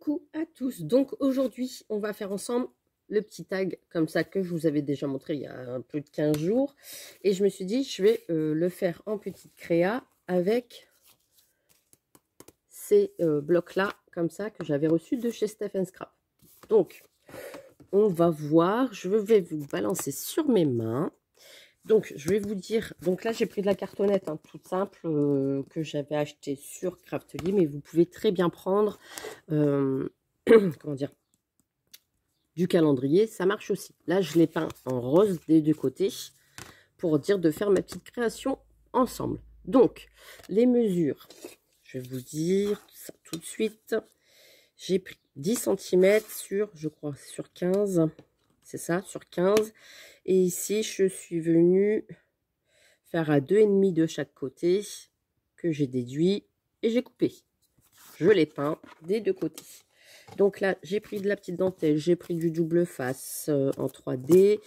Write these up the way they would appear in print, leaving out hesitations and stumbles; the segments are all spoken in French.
Coucou à tous. Donc aujourd'hui, on va faire ensemble le petit tag comme ça que je vous avais déjà montré il y a un peu de 15 jours. Et je me suis dit, je vais le faire en petite créa avec ces blocs-là, comme ça, que j'avais reçus de chez Steph & Scrap. Donc, on va voir. Je vais vous balancer sur mes mains. Donc, je vais vous dire, donc là, j'ai pris de la cartonnette toute simple que j'avais acheté sur Craftly, mais vous pouvez très bien prendre, comment dire, du calendrier, ça marche aussi. Là, je l'ai peint en rose des deux côtés pour dire de faire ma petite création ensemble. Donc, les mesures, je vais vous dire ça tout de suite. J'ai pris 10 cm sur, je crois, sur 15. C'est ça, sur 15. Et ici, je suis venue faire à 2,5 de chaque côté que j'ai déduit et j'ai coupé. Je l'ai peint des deux côtés. Donc là, j'ai pris de la petite dentelle, j'ai pris du double face en 3D.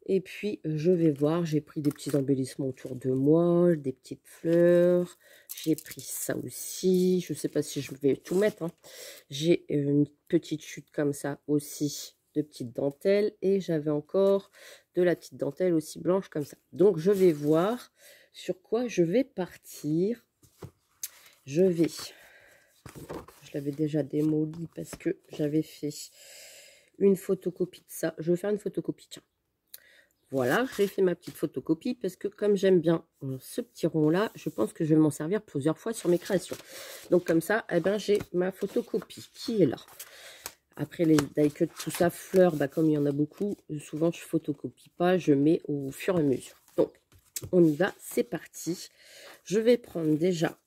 Et puis, je vais voir, j'ai pris des petits embellissements autour de moi, des petites fleurs. J'ai pris ça aussi. Je ne sais pas si je vais tout mettre. J'ai une petite chute comme ça aussi de petite dentelle. Et j'avais encore de la petite dentelle aussi blanche comme ça. Donc, je vais voir sur quoi je vais partir. Je l'avais déjà démoli parce que j'avais fait une photocopie de ça. Je vais faire une photocopie, tiens. Voilà, j'ai fait ma petite photocopie parce que comme j'aime bien ce petit rond-là, je pense que je vais m'en servir plusieurs fois sur mes créations. Donc comme ça, eh ben, j'ai ma photocopie qui est là. Après les die cut, tout ça, fleurs, bah, comme il y en a beaucoup, souvent je photocopie pas, je mets au fur et à mesure. Donc, on y va, c'est parti. Je vais prendre déjà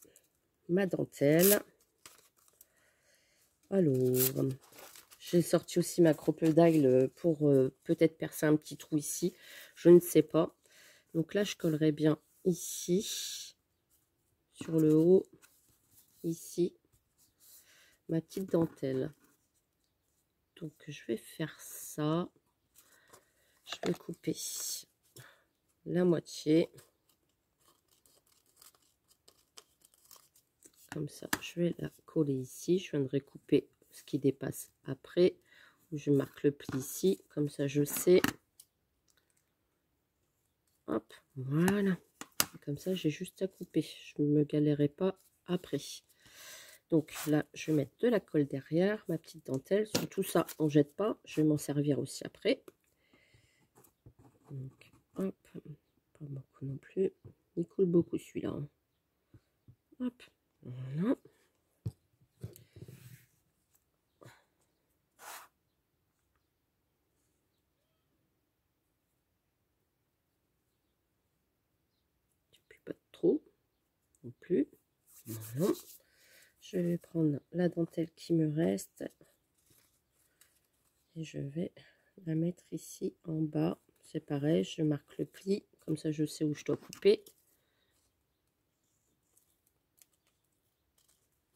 ma dentelle. Alors, j'ai sorti aussi ma crocodile pour peut-être percer un petit trou ici. Je ne sais pas. Donc là, je collerai bien ici, sur le haut, ici, ma petite dentelle. Donc, je vais faire ça. Je vais couper la moitié. Comme ça, je vais la coller ici. Je viendrai couper ce qui dépasse après. Je marque le pli ici. Comme ça, je sais. Hop, voilà. Comme ça, j'ai juste à couper. Je ne me galérerai pas après. Donc là, je vais mettre de la colle derrière, ma petite dentelle. Sur tout ça, on ne jette pas. Je vais m'en servir aussi après. Donc, hop, pas beaucoup non plus. Il coule beaucoup celui-là. Hop, voilà. Puis pas trop non plus. Voilà. Je vais prendre la dentelle qui me reste et je vais la mettre ici en bas. C'est pareil, je marque le pli, comme ça je sais où je dois couper.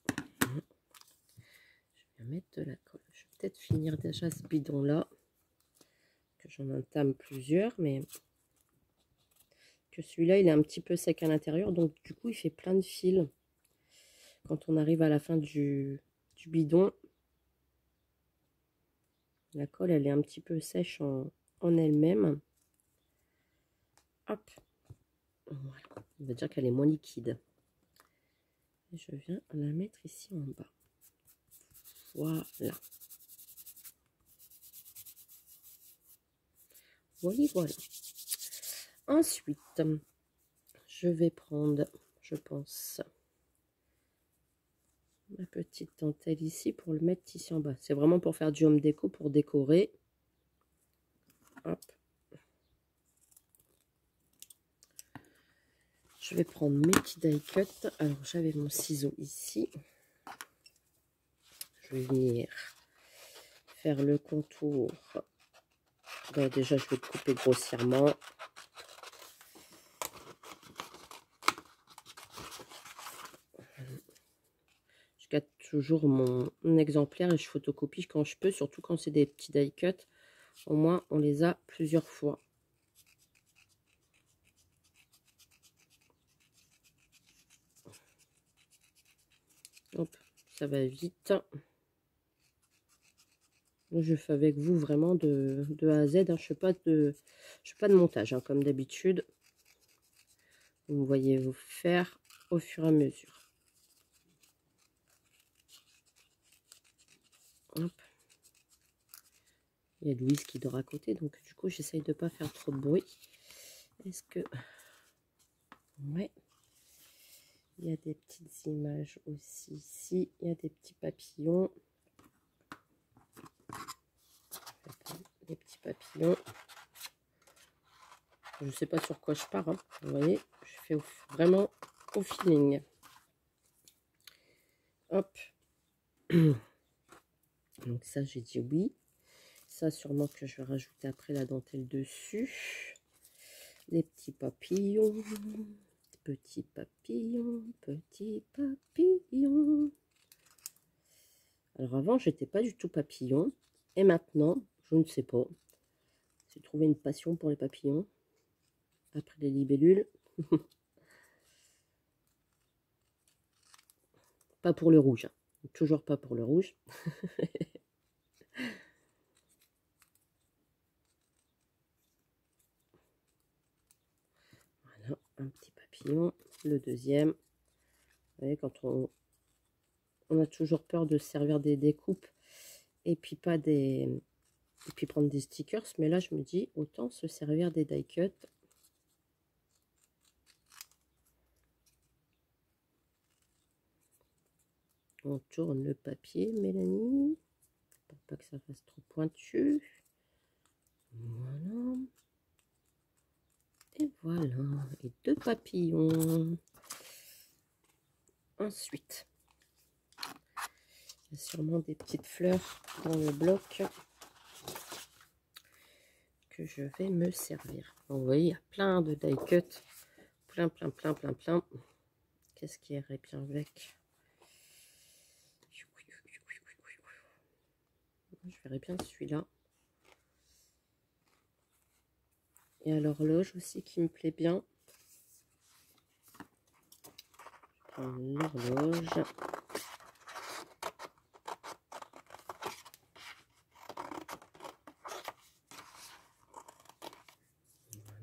Je vais mettre de la colle. Je vais peut-être finir déjà ce bidon là, que j'en entame plusieurs, mais que celui-là il est un petit peu sec à l'intérieur, donc du coup il fait plein de fils. Quand on arrive à la fin du bidon, la colle elle est un petit peu sèche en elle-même. Hop, voilà. On va dire qu'elle est moins liquide. Et je viens la mettre ici en bas. Voilà. Voilà, voilà. Ensuite, je vais prendre, je pense, ma petite dentelle ici pour le mettre ici en bas. C'est vraiment pour faire du home déco, pour décorer. Hop. Je vais prendre mes petits die cut. Alors, j'avais mon ciseau ici. Je vais venir faire le contour. Ben, déjà, je vais le couper grossièrement. Je garde toujours mon exemplaire et je photocopie quand je peux, surtout quand c'est des petits die cut. Au moins, on les a plusieurs fois. Hop, ça va vite. Je fais avec vous vraiment de A à Z. Hein. Je ne fais pas de montage, hein, comme d'habitude. Vous voyez vous faire au fur et à mesure. Hop. Il y a Louise qui dort à côté, donc du coup, j'essaye de ne pas faire trop de bruit. Est-ce que... Ouais. Il y a des petites images aussi ici. Il y a des petits papillons. Des petits papillons. Je ne sais pas sur quoi je pars. Hein. Vous voyez, je fais vraiment au feeling. Hop. Donc ça, j'ai dit oui. Ça, sûrement que je vais rajouter après la dentelle dessus. Les petits papillons. Petits papillons. Petits papillons. Alors avant, j'étais pas du tout papillon. Et maintenant, je ne sais pas. J'ai trouvé une passion pour les papillons. Après les libellules. Pas pour le rouge. Hein. Toujours pas pour le rouge. Voilà, un petit papillon. Le deuxième. Vous voyez, quand on a toujours peur de se servir des découpes et puis pas des... Et puis prendre des stickers. Mais là, je me dis, autant se servir des die cut. On tourne le papier, Mélanie. Pour pas que ça fasse trop pointu. Voilà. Et voilà. Et deux papillons. Ensuite, il y a sûrement des petites fleurs dans le bloc que je vais me servir. Donc, vous voyez, il y a plein de die cut. Plein. Qu'est-ce qui irait bien avec? Je verrais bien celui-là. Et à l'horloge aussi qui me plaît bien. Je prends l'horloge.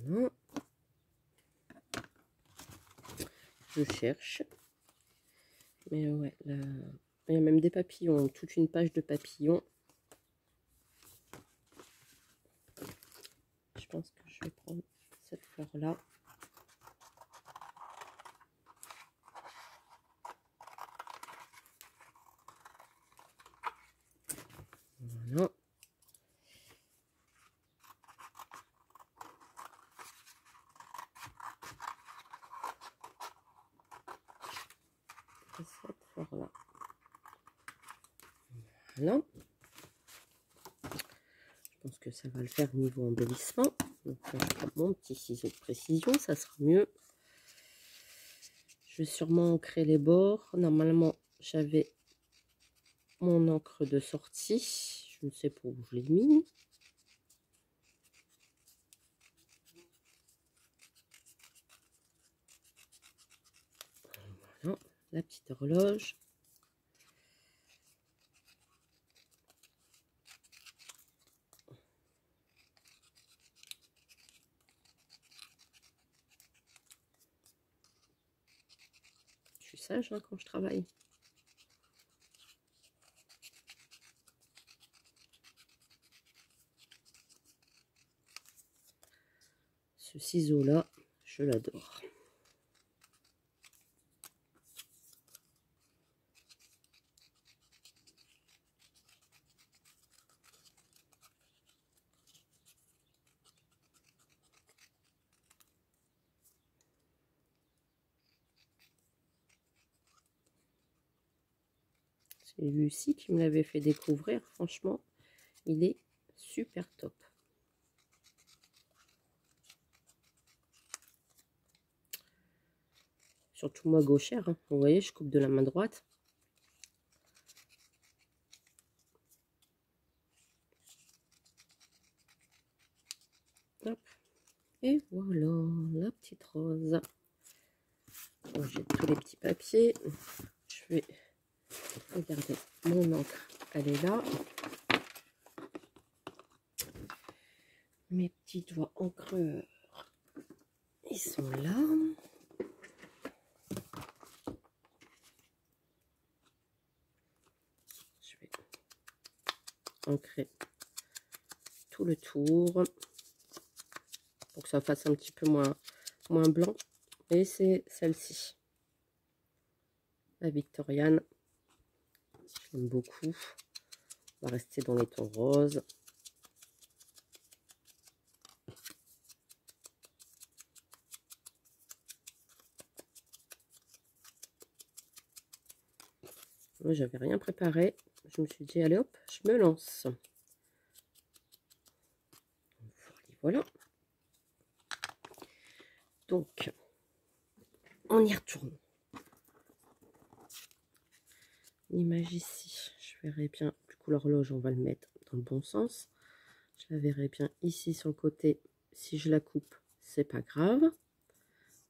Voilà. Je cherche. Mais ouais, là, il y a même des papillons. Toute une page de papillons. Je pense que je vais prendre cette fleur-là. Voilà. Et cette fleur-là. Voilà. Je pense que ça va le faire niveau embellissement. Donc là, je prends mon petit ciseau de précision, ça sera mieux. Je vais sûrement ancrer les bords. Normalement, j'avais mon encre de sortie. Je ne sais pas où je l'ai mis. Voilà, la petite horloge. Je suis sage hein, quand je travaille. Ce ciseau-là, je l'adore. C'est Lucie qui me l'avait fait découvrir. Franchement, il est super top. Surtout moi gauchère. Hein. Vous voyez, je coupe de la main droite. Hop. Et voilà, la petite rose. J'ai tous les petits papiers. Je vais regarder mon encre. Elle est là. petits doigts encreurs, ils sont là. Je vais ancrer tout le tour pour que ça fasse un petit peu moins blanc. Et c'est celle-ci, la Victoriane. J'aime beaucoup. On va rester dans les tons roses. Moi, j'avais rien préparé. Je me suis dit, allez hop, je me lance. Voilà. Donc, on y retourne. L'image ici, je verrai bien. Du coup, l'horloge, on va le mettre dans le bon sens. Je la verrai bien ici sur le côté. Si je la coupe, c'est pas grave.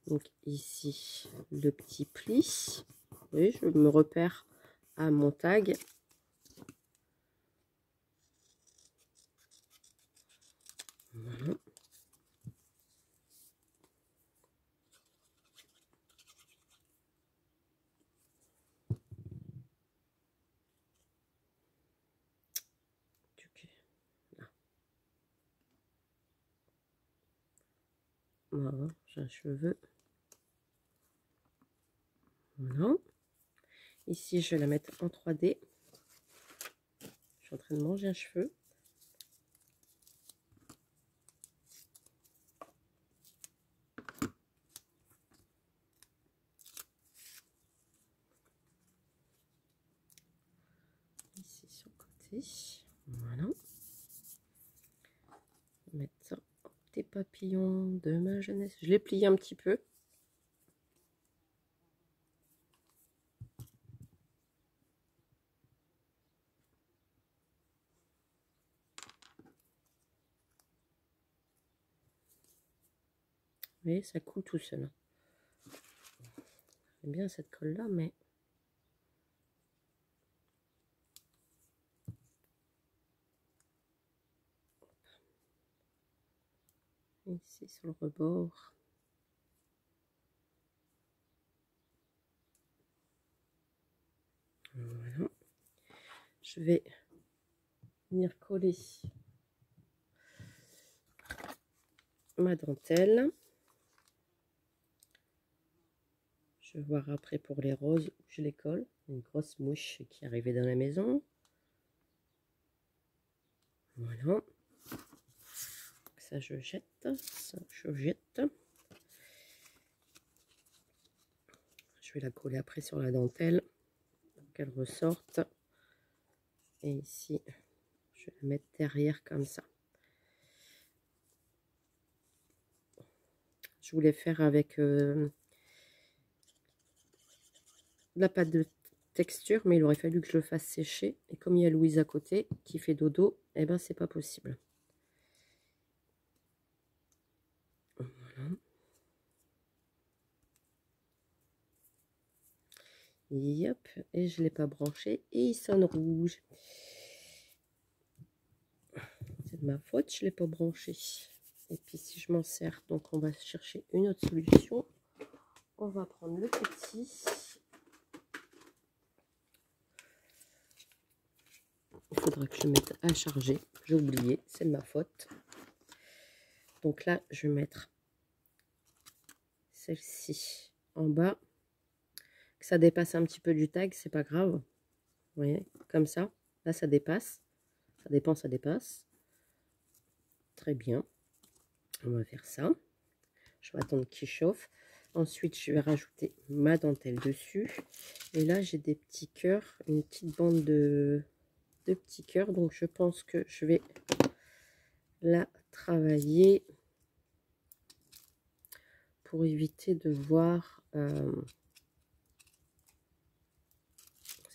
Donc ici, le petit pli. Oui, je me repère à mon tag. Voilà. Voilà, j'ai un cheveu. Voilà. Ici, je vais la mettre en 3D. Je suis en train de manger un cheveu. Ici, sur le côté. Voilà. Je vais mettre ça en petit papillon de ma jeunesse. Je l'ai plié un petit peu. Vous voyez, ça coule tout seul. J'aime bien cette colle là, mais ici sur le rebord. Voilà. Je vais venir coller ma dentelle. Je vais voir après pour les roses où je les colle. Une grosse mouche qui est arrivée dans la maison. Voilà. Ça je jette. Ça je jette. Je vais la coller après sur la dentelle pour qu'elle ressorte. Et ici, je vais la mettre derrière comme ça. Je voulais faire avec la pâte de texture, mais il aurait fallu que je le fasse sécher. Et comme il y a Louise à côté qui fait dodo, et ben c'est pas possible. Voilà. Yep, et je ne l'ai pas branché et il sonne rouge. C'est de ma faute, je ne l'ai pas branché. Et puis si je m'en sers, donc on va chercher une autre solution. On va prendre le petit. Il faudra que je le mette à charger. J'ai oublié, c'est de ma faute. Donc là, je vais mettre celle-ci en bas. Que ça dépasse un petit peu du tag, c'est pas grave. Vous voyez, comme ça. Là, ça dépasse. Ça dépend, ça dépasse. Très bien. On va faire ça. Je vais attendre qu'il chauffe. Ensuite, je vais rajouter ma dentelle dessus. Et là, j'ai des petits cœurs, une petite bande de petits cœurs. Donc, je pense que je vais la travailler pour éviter de voir, vous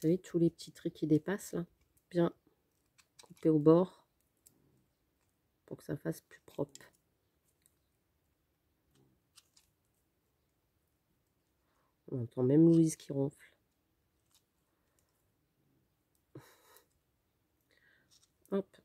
savez, tous les petits traits qui dépassent là. Bien couper au bord pour que ça fasse plus propre. On entend même Louise qui ronfle. Hop.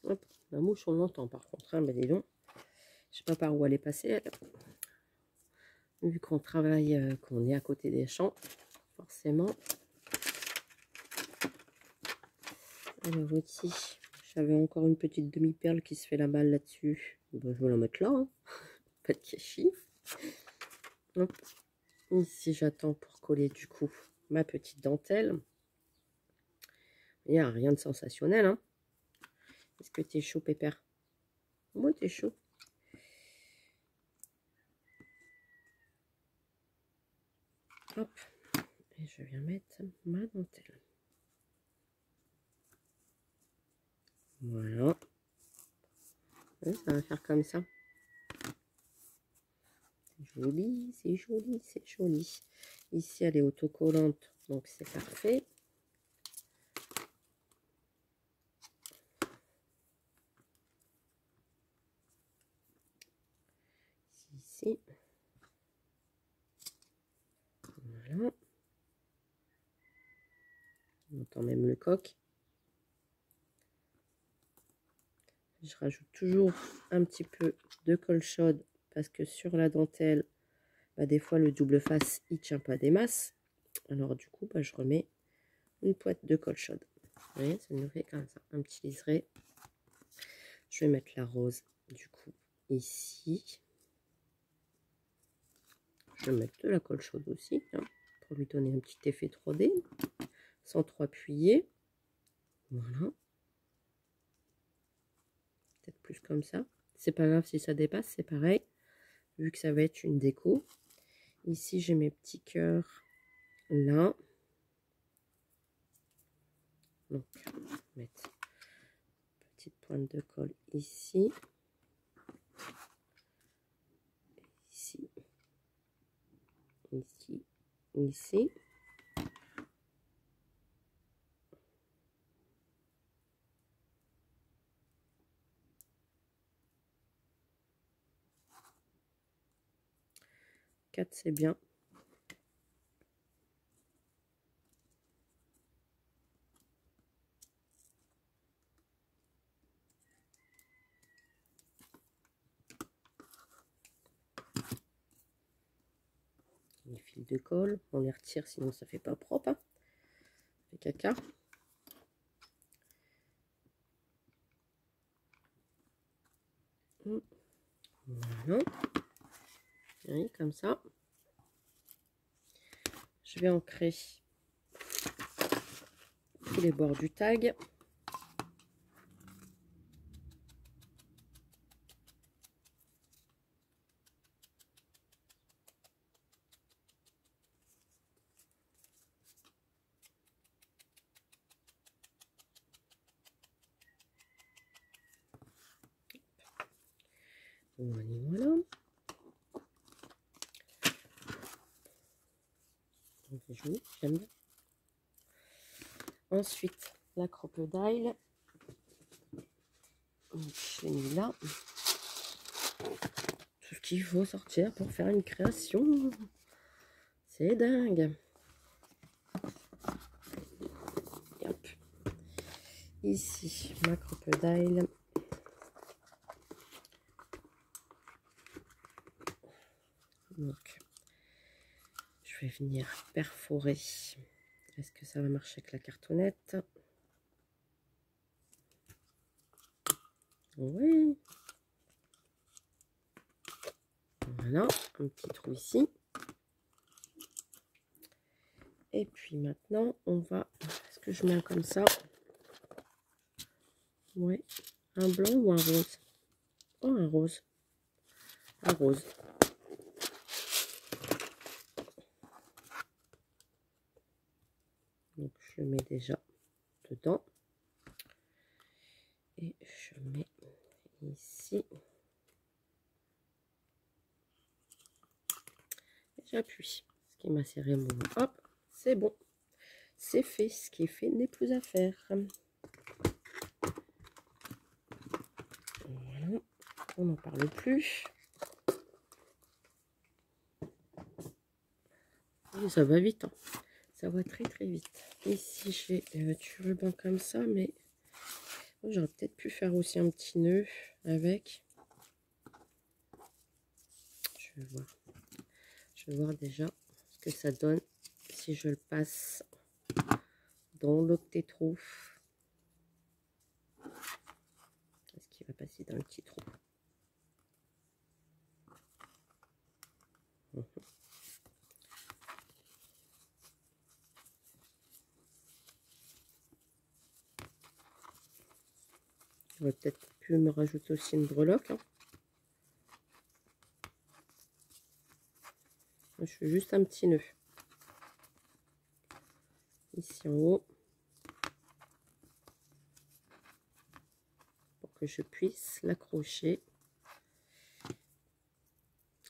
Hop, la mouche, on l'entend par contre. Hein, ben dis donc. Je sais pas par où elle est passée, elle. Vu qu'on travaille, qu'on est à côté des champs, forcément. Alors aussi, j'avais encore une petite demi-perle qui se fait la balle là-dessus. Bon, je vais la mettre là, hein. Pas de cachis. Hop. Ici, j'attends pour coller du coup ma petite dentelle. Il n'y a rien de sensationnel, hein. Est-ce que t'es chaud, Pépère? Moi, t'es chaud. Hop. Et je viens mettre ma dentelle. Voilà. Et ça va faire comme ça. C'est joli, c'est joli, c'est joli. Ici, elle est autocollante, donc c'est parfait. Ici. Voilà. On entend même le coq. Je rajoute toujours un petit peu de colle chaude parce que sur la dentelle, bah, des fois le double face, il tient pas des masses. Alors du coup, bah, je remets une pointe de colle chaude. Vous voyez, ça nous fait comme ça, un petit liseré. Je vais mettre la rose du coup ici. Je vais mettre de la colle chaude aussi, hein, pour lui donner un petit effet 3D, sans trop appuyer. Voilà. Peut-être plus comme ça. C'est pas grave si ça dépasse, c'est pareil, vu que ça va être une déco. Ici, j'ai mes petits cœurs là. Donc, mettre une petite pointe de colle ici. Ici. Ici. Ici. Quatre, c'est bien. Les fils de colle, on les retire sinon ça fait pas propre, hein. Ça fait caca. Voilà. Oui, comme ça. Je vais ancrer tous les bords du tag. Voilà. C'est joli, j'aime bien. Ensuite, la crocodile. Je l'ai mis là. Tout ce qu'il faut sortir pour faire une création. C'est dingue. Et hop. Ici, ma crocodile. Donc, je vais venir perforer. Est-ce que ça va marcher avec la cartonnette? Oui. Voilà, un petit trou ici. Et puis maintenant, on va... Est-ce que je mets un comme ça? Ouais. Un blanc ou un rose? Oh, un rose. Un rose. Donc, je le mets déjà dedans. Et je mets ici. J'appuie. Ce qui m'a serré mon... Hop, c'est bon. C'est fait. Ce qui est fait n'est plus à faire. Voilà. On n'en parle plus. Et ça va vite. Hein. Ça va très très vite. Ici, j'ai du ruban comme ça, mais J'aurais peut-être pu faire aussi un petit nœud avec. Je vais voir. Je vais voir déjà ce que ça donne si je le passe dans l'autre tétro. Est-ce qu'il va passer dans le petit trou? J'aurais peut-être pu me rajouter aussi une breloque. Hein. Je fais juste un petit nœud. Ici en haut. Pour que je puisse l'accrocher.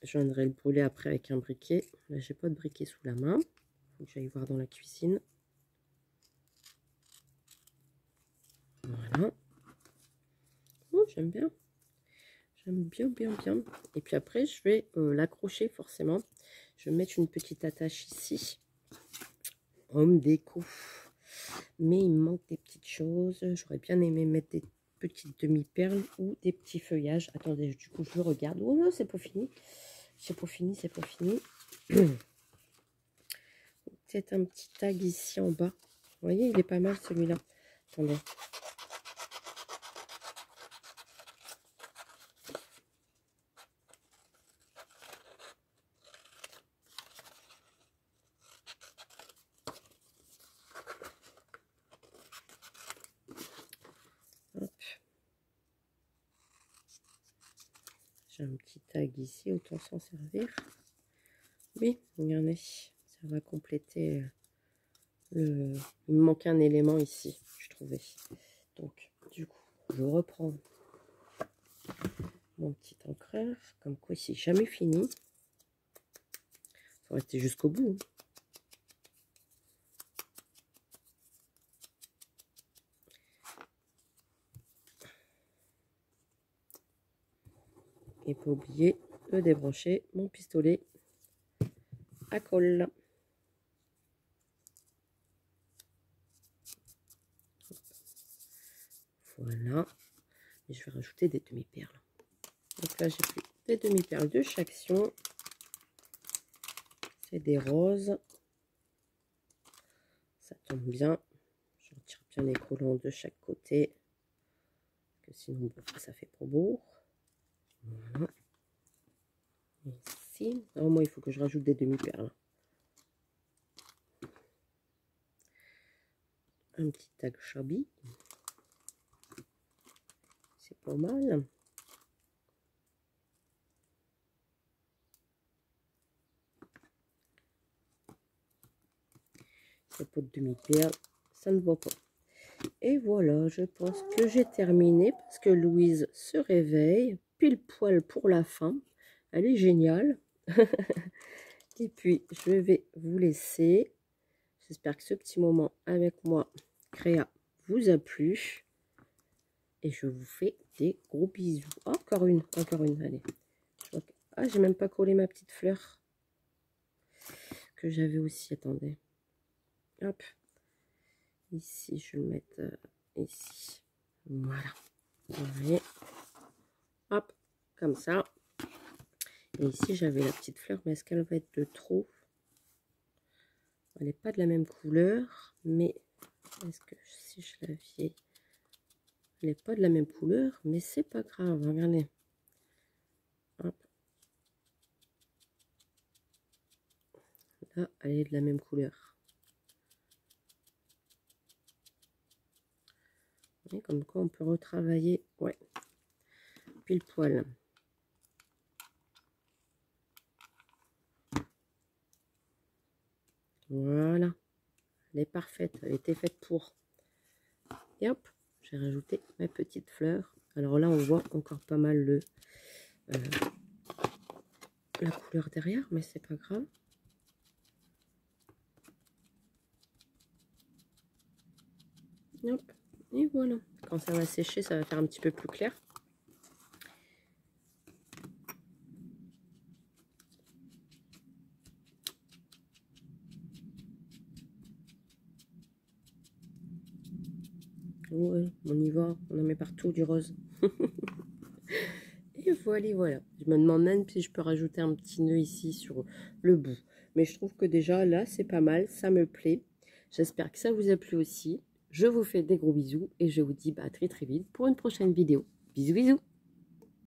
Je viendrai le brûler après avec un briquet. Là, j'ai pas de briquet sous la main. Faut que j'aille voir dans la cuisine. Voilà. Oh, j'aime bien. J'aime bien, bien, bien. Et puis après, je vais l'accrocher forcément. Je vais mettre une petite attache ici. Homme déco. Mais il me manque des petites choses. J'aurais bien aimé mettre des petites demi-perles ou des petits feuillages. Attendez, du coup, je regarde. Oh non, c'est pas fini. C'est pas fini, c'est pas fini. Peut-être un petit tag ici en bas. Vous voyez, il est pas mal celui-là. Attendez. Hop. J'ai un petit tag ici, autant s'en servir. Oui, regardez, ça va compléter le... Il me manque un élément ici, je trouvais. Donc, du coup, je reprends mon petit encreur. Comme quoi, c'est jamais fini. Il faut rester jusqu'au bout. Et pas oublier de débrancher mon pistolet à colle. Voilà. Et je vais rajouter des demi-perles. Donc là, j'ai pris des demi-perles de chaque sion. C'est des roses. Ça tombe bien. Je retire bien les collants de chaque côté. Parce que sinon, ça fait trop beau. Voilà. Ici. Alors moi, il faut que je rajoute des demi-perles. Un petit tag shabby. C'est pas mal. C'est pas de demi-perles. Ça ne va pas. Et voilà, je pense que j'ai terminé parce que Louise se réveille pile poil pour la fin. Elle est géniale. Et puis, je vais vous laisser. J'espère que ce petit moment avec moi, Créa, vous a plu. Et je vous fais des gros bisous. Oh, encore une, allez. Ah, j'ai même pas collé ma petite fleur que j'avais aussi, attendez. Hop. Ici, je vais le mettre ici. Voilà. Vous voyez. Hop, comme ça. Et ici, j'avais la petite fleur, mais est-ce qu'elle va être de trop? Elle n'est pas de la même couleur, mais est-ce que si je la viens, elle n'est pas de la même couleur, mais c'est pas grave, regardez. Hop. Là, elle est de la même couleur. Vous voyez, comme quoi on peut retravailler, ouais, pile poil. Voilà, elle est parfaite, elle était faite pour. Et hop, j'ai rajouté ma petite fleur. Alors là, on voit encore pas mal la couleur derrière, mais c'est pas grave. Hop, et voilà. Quand ça va sécher, ça va faire un petit peu plus clair. Ouais, on y va, on en met partout du rose. Et voilà, voilà. Je me demande même si je peux rajouter un petit nœud ici sur le bout. Mais je trouve que déjà là, c'est pas mal, ça me plaît. J'espère que ça vous a plu aussi. Je vous fais des gros bisous et je vous dis à très très vite pour une prochaine vidéo. Bisous bisous.